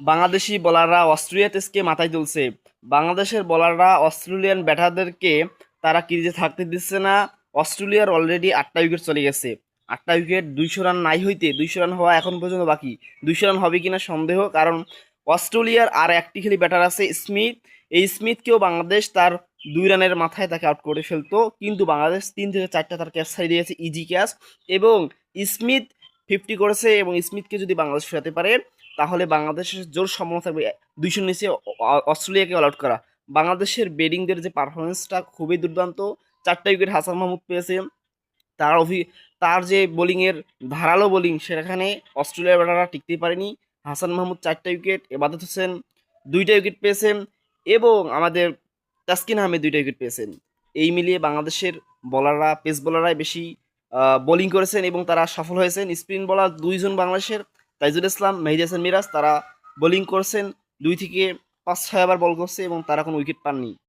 Bangladeshi বোলাররা Australia টেস্টকে মাথায় তুলছে। বাংলাদেশের বোলাররা অস্ট্রেলিয়ান ব্যাটারদেরকে তারা ক্রিজে থাকতে দিচ্ছে না। অস্ট্রেলিয়ার অলরেডি 8টা উইকেট চলে গেছে। 8টা উইকেট 200 রান নাই হইতে 200 রান হওয়া এখন পর্যন্ত বাকি। 200 রান হবে কিনা সন্দেহ, কারণ অস্ট্রেলিয়ার আর একটি খালি ব্যাটার আছে স্মিথ। এই স্মিথকেও বাংলাদেশ তার 2 রানের মাথায় তাকে আউট করে ফেলতো, কিন্তু বাংলাদেশ 3 থেকে 4টা তার ক্যাচ ছাড়িয়ে দিয়েছে, ইজি ক্যাচ। এবং স্মিথ 50 করেছে, এবং স্মিথকে যদি বাংলাদেশ ফেরাতে পারে তাহলে বাংলাদেশের জোর সম্ভাবনা থাকবে 200 নিচে অস্ট্রেলিয়াকে অল আউট করা। বাংলাদেশের বেডিংদের যে পারফরমেন্সটা খুবই দুর্দান্ত। 4টা উইকেট হাসান মাহমুদ পেয়েছে। তার তার যে বোলিংয়ের ধারালো বোলিং, সেখানে অস্ট্রেলিয়ার ব্যাটাররা টিকতেই পারেনি। হাসান মাহমুদ 4টা উইকেট, এবাদত হোসেন 2টা উইকেট পেয়েছেন, এবং আমাদের তাসকিন আহমেদ 2টা উইকেট পেয়েছেন। এই মিলিয়ে বাংলাদেশের বোলাররা, পেস বোলাররাই বেশি বোলিং করেছেন এবং তারা সফল হয়েছেন। স্পিন বোলার 2 জন বাংলাদেশের, তাইজুল ইসলাম, মেহেদী হাসান মিরাজ, তারা বোলিং করছেন 2 থেকে 5-6 ওভার বল করছে এবং তারা কোনো উইকেট পাননি।